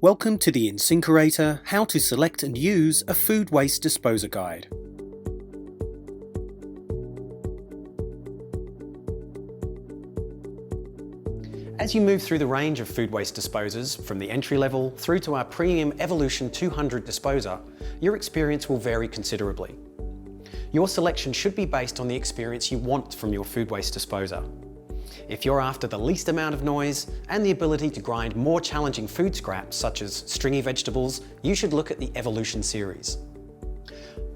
Welcome to the InSinkErator How to Select and Use a Food Waste Disposer Guide. As you move through the range of food waste disposers, from the entry level through to our premium Evolution 200 disposer, your experience will vary considerably. Your selection should be based on the experience you want from your food waste disposer. If you're after the least amount of noise and the ability to grind more challenging food scraps such as stringy vegetables, you should look at the Evolution series.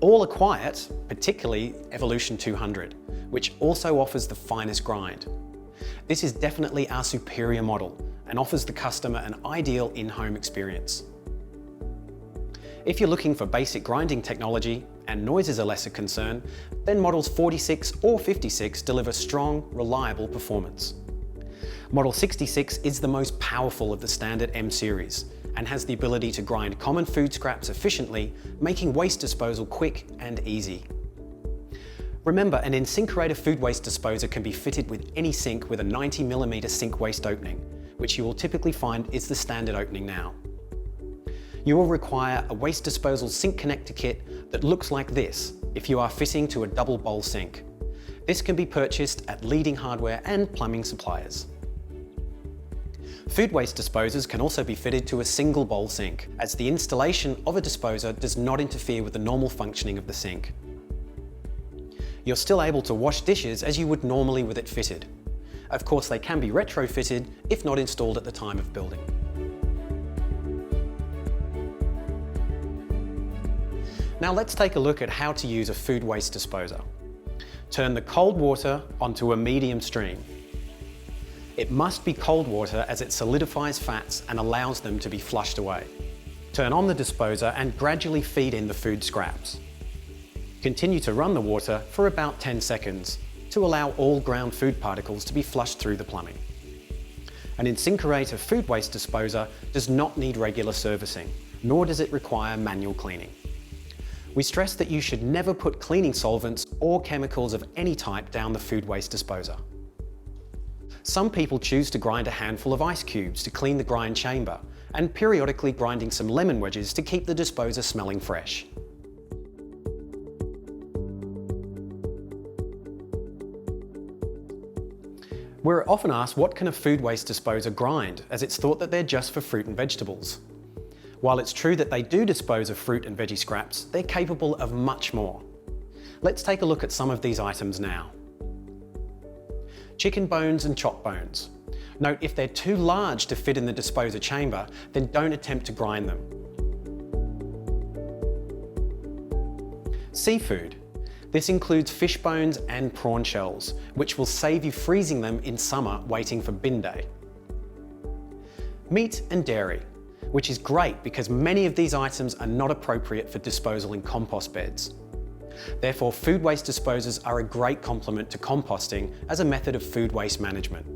All are quiet, particularly Evolution 200, which also offers the finest grind. This is definitely our superior model and offers the customer an ideal in-home experience. If you're looking for basic grinding technology and noise is a lesser concern, then models 46 or 56 deliver strong, reliable performance. Model 66 is the most powerful of the standard M series and has the ability to grind common food scraps efficiently, making waste disposal quick and easy. Remember, an InSinkErator food waste disposer can be fitted with any sink with a 90mm sink waste opening, which you will typically find is the standard opening now. You will require a waste disposal sink connector kit that looks like this if you are fitting to a double bowl sink. This can be purchased at leading hardware and plumbing suppliers. Food waste disposers can also be fitted to a single bowl sink, as the installation of a disposer does not interfere with the normal functioning of the sink. You're still able to wash dishes as you would normally with it fitted. Of course, they can be retrofitted if not installed at the time of building. Now let's take a look at how to use a food waste disposer. Turn the cold water onto a medium stream. It must be cold water as it solidifies fats and allows them to be flushed away. Turn on the disposer and gradually feed in the food scraps. Continue to run the water for about 10 seconds to allow all ground food particles to be flushed through the plumbing. An InSinkErator food waste disposer does not need regular servicing, nor does it require manual cleaning. We stress that you should never put cleaning solvents or chemicals of any type down the food waste disposer. Some people choose to grind a handful of ice cubes to clean the grind chamber, and periodically grinding some lemon wedges to keep the disposer smelling fresh. We're often asked, what can a food waste disposer grind, as it's thought that they're just for fruit and vegetables. While it's true that they do dispose of fruit and veggie scraps, they're capable of much more. Let's take a look at some of these items now. Chicken bones and chop bones. Note, if they're too large to fit in the disposer chamber, then don't attempt to grind them. Seafood. This includes fish bones and prawn shells, which will save you freezing them in summer waiting for bin day. Meat and dairy, which is great because many of these items are not appropriate for disposal in compost beds. Therefore, food waste disposers are a great complement to composting as a method of food waste management.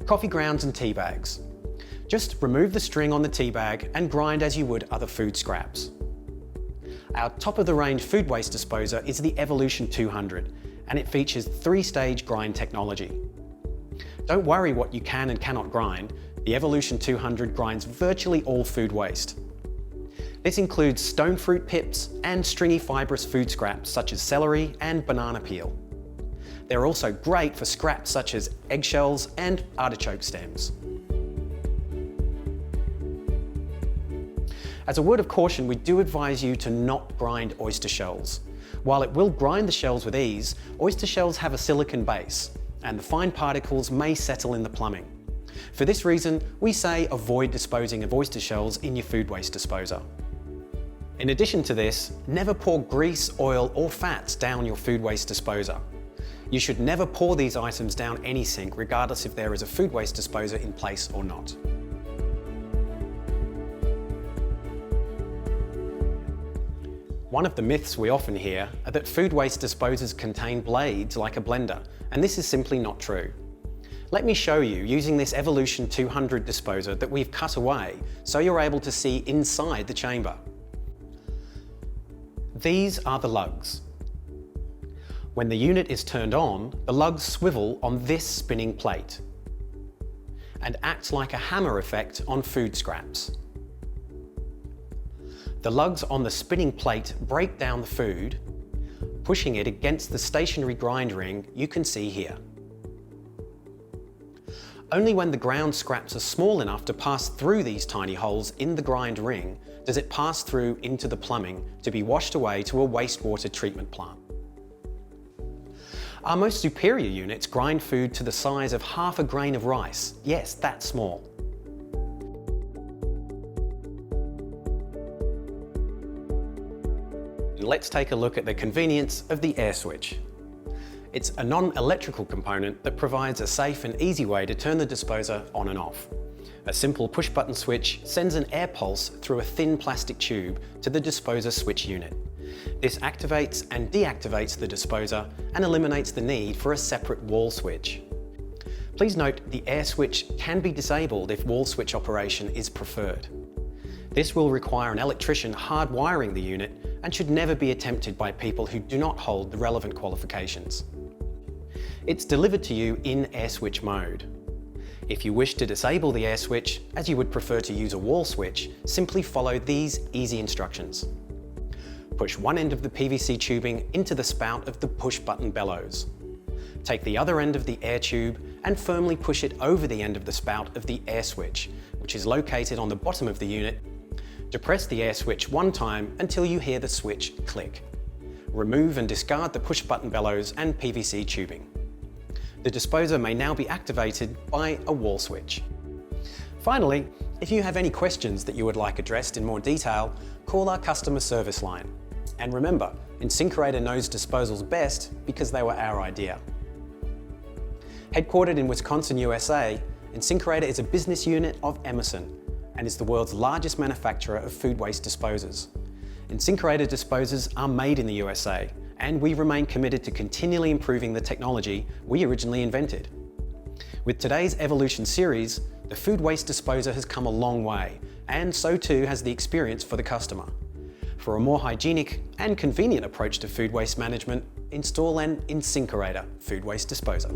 Coffee grounds and tea bags. Just remove the string on the tea bag and grind as you would other food scraps. Our top-of-the-range food waste disposer is the Evolution 200, and it features 3-stage grind technology. Don't worry what you can and cannot grind. The Evolution 200 grinds virtually all food waste. This includes stone fruit pips and stringy fibrous food scraps such as celery and banana peel. They're also great for scraps such as eggshells and artichoke stems. As a word of caution, we do advise you to not grind oyster shells. While it will grind the shells with ease, oyster shells have a silicon base, and the fine particles may settle in the plumbing. For this reason, we say avoid disposing of oyster shells in your food waste disposer. In addition to this, never pour grease, oil, or fats down your food waste disposer. You should never pour these items down any sink, regardless if there is a food waste disposer in place or not. One of the myths we often hear are that food waste disposers contain blades like a blender, and this is simply not true. Let me show you using this Evolution 200 disposer that we've cut away so you're able to see inside the chamber. These are the lugs. When the unit is turned on, the lugs swivel on this spinning plate. and acts like a hammer effect on food scraps. The lugs on the spinning plate break down the food, pushing it against the stationary grind ring you can see here. Only when the ground scraps are small enough to pass through these tiny holes in the grind ring does it pass through into the plumbing to be washed away to a wastewater treatment plant. Our most superior units grind food to the size of half a grain of rice. Yes, that small. Let's take a look at the convenience of the air switch. It's a non-electrical component that provides a safe and easy way to turn the disposer on and off. A simple push-button switch sends an air pulse through a thin plastic tube to the disposer switch unit. This activates and deactivates the disposer and eliminates the need for a separate wall switch. Please note the air switch can be disabled if wall switch operation is preferred. This will require an electrician hardwiring the unit and should never be attempted by people who do not hold the relevant qualifications. It's delivered to you in air switch mode. If you wish to disable the air switch, as you would prefer to use a wall switch, simply follow these easy instructions. Push one end of the PVC tubing into the spout of the push button bellows. Take the other end of the air tube and firmly push it over the end of the spout of the air switch, which is located on the bottom of the unit. Depress the air switch one time until you hear the switch click. Remove and discard the push button bellows and PVC tubing. The disposer may now be activated by a wall switch. Finally, if you have any questions that you would like addressed in more detail, call our customer service line. And remember, InSinkErator knows disposals best because they were our idea. Headquartered in Wisconsin, USA, InSinkErator is a business unit of Emerson and is the world's largest manufacturer of food waste disposers. InSinkErator disposers are made in the USA, and we remain committed to continually improving the technology we originally invented. With today's Evolution series, the food waste disposer has come a long way, and so too has the experience for the customer. For a more hygienic and convenient approach to food waste management, install an InSinkErator food waste disposer.